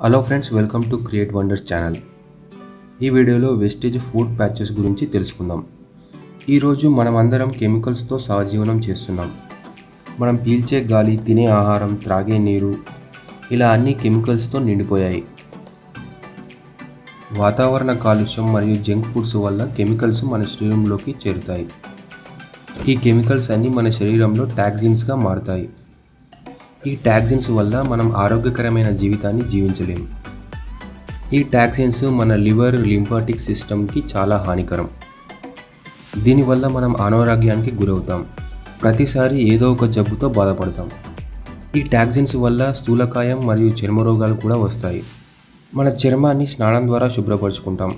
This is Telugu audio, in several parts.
Hello friends, welcome to create wonders channel. ఈ వీడియోలో వెస్టేజ్ ఫుడ్ ప్యాచెస్ గురించి తెలుసుకుందాం. ఈరోజు మనం అందరం కెమికల్స్తో సహజీవనం చేస్తున్నాం. మనం పీల్చే గాలి, తినే ఆహారం, త్రాగే నీరు ఇలా అన్ని కెమికల్స్తో నిండిపోయాయి. వాతావరణ కాలుష్యం మరియు జంక్ ఫుడ్స్ వల్ల కెమికల్స్ మన శరీరంలోకి చేరుతాయి. ఈ కెమికల్స్ అన్నీ మన శరీరంలో టాక్సిన్స్గా మారుతాయి. ఈ టాక్సిన్స్ వల్ల మనం ఆరోగ్యకరమైన జీవితాన్ని జీవించలేము. ఈ టాక్సిన్స్ మన లివర్, లింఫాటిక్ సిస్టమ్కి చాలా హానికరం. దీనివల్ల మనం అనారోగ్యానికి గురవుతాం. ప్రతిసారి ఏదో ఒక జబ్బుతో బాధపడతాం. ఈ టాక్సిన్స్ వల్ల స్థూలకాయం మరియు చర్మ రోగాలు కూడా వస్తాయి. మన చర్మాన్ని స్నానం ద్వారా శుభ్రపరచుకుంటాం,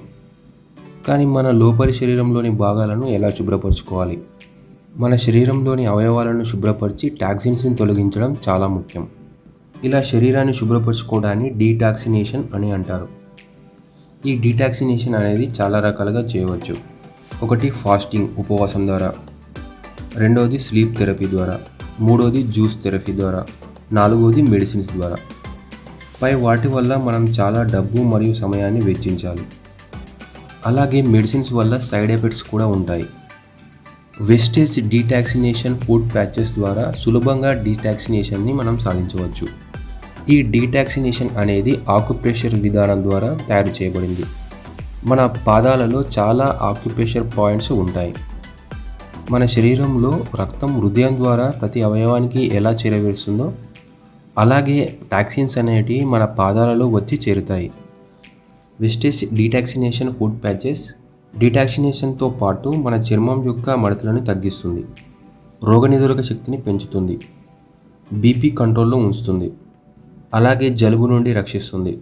కానీ మన లోపలి శరీరంలోని భాగాలను ఎలా శుభ్రపరచుకోవాలి? మన శరీరంలోని అవయవాలను శుభ్రపరిచి టాక్సిన్స్ని తొలగించడం చాలా ముఖ్యం. ఇలా శరీరాన్ని శుభ్రపరచుకోవడాన్ని డీటాక్సినేషన్ అని అంటారు. ఈ డీటాక్సినేషన్ అనేది చాలా రకాలుగా చేయవచ్చు. ఒకటి ఫాస్టింగ్, ఉపవాసం ద్వారా. రెండవది స్లీప్ థెరపీ ద్వారా. మూడవది జ్యూస్ థెరపీ ద్వారా. నాలుగవది మెడిసిన్స్ ద్వారా. పై వాటి వల్ల మనం చాలా డబ్బు మరియు సమయాన్ని వెచ్చించాలి. అలాగే మెడిసిన్స్ వల్ల సైడ్ ఎఫెక్ట్స్ కూడా ఉంటాయి. వెస్టేజ్ డీటాక్సినేషన్ ఫుడ్ ప్యాచెస్ ద్వారా సులభంగా డీటాక్సినేషన్ని మనం సాధించవచ్చు. ఈ డీటాక్సినేషన్ అనేది ఆక్యుప్రెషర్ విధానం ద్వారా తయారు చేయబడింది. మన పాదాలలో చాలా ఆక్యుప్రెషర్ పాయింట్స్ ఉంటాయి. మన శరీరంలో రక్తం హృదయం ద్వారా ప్రతి అవయవానికి ఎలా చేరవేస్తుందో అలాగే టాక్సిన్స్ అనేటివి మన పాదాలలో వచ్చి చేరుతాయి. వెస్టేజ్ డీటాక్సినేషన్ ఫుడ్ ప్యాచెస్ డీటాక్సినేషన్తో పాటు మన చర్మం యొక్క మడతలను తగ్గిస్తుంది, రోగనిరోధక శక్తిని పెంచుతుంది, బీపీ కంట్రోల్లో ఉంచుతుంది, అలాగే జలుబు నుండి రక్షిస్తుంది.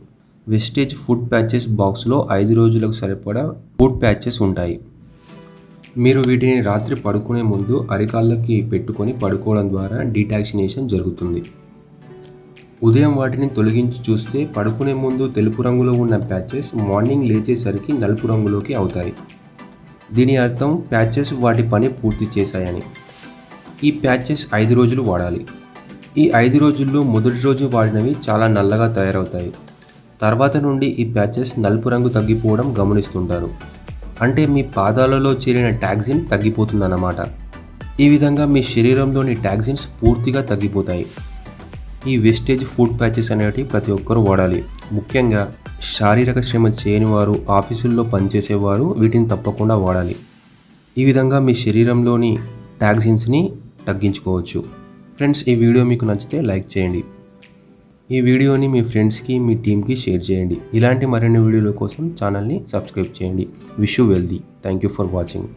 వెస్టేజ్ ఫుడ్ ప్యాచెస్ బాక్స్లో 5 రోజులకు సరిపడా ఫుడ్ ప్యాచెస్ ఉంటాయి. మీరు వీటిని రాత్రి పడుకునే ముందు అరికాళ్ళకి పెట్టుకొని పడుకోవడం ద్వారా డీటాక్సినేషన్ జరుగుతుంది. ఉదయం వాటిని తొలగించి చూస్తే పడుకునే ముందు తెలుపు రంగులో ఉన్న ప్యాచెస్ మార్నింగ్ లేచేసరికి నలుపు రంగులోకి అవుతాయి. దీని అర్థం ప్యాచెస్ వాటి పని పూర్తి చేశాయని. ఈ ప్యాచెస్ 5 రోజులు వాడాలి. ఈ 5 రోజుల్లో మొదటి రోజు వాడినవి చాలా నల్లగా తయారవుతాయి. తర్వాత నుండి ఈ ప్యాచెస్ నలుపు రంగు తగ్గిపోవడం గమనిస్తుంటారు. అంటే మీ పాదాలలో చేరిన టాక్సిన్ తగ్గిపోతుందన్నమాట. ఈ విధంగా మీ శరీరంలోని టాక్సిన్స్ పూర్తిగా తగ్గిపోతాయి. ఈ వెస్టేజ్ ఫుడ్ ప్యాచెస్ అనేవి ప్రతి ఒక్కరూ వాడాలి. ముఖ్యంగా శారీరక శ్రమ చేయని వారు, ఆఫీసుల్లో పనిచేసేవారు వీటిని తప్పకుండా వాడాలి. ఈ విధంగా మీ శరీరంలోని టాక్సిన్స్ని తగ్గించుకోవచ్చు. ఫ్రెండ్స్, ఈ వీడియో మీకు నచ్చితే లైక్ చేయండి. ఈ వీడియోని మీ ఫ్రెండ్స్కి, మీ టీమ్కి షేర్ చేయండి. ఇలాంటి మరిన్ని వీడియోల కోసం ఛానల్ని సబ్స్క్రైబ్ చేయండి. Wish you wealthy. Thank you for watching.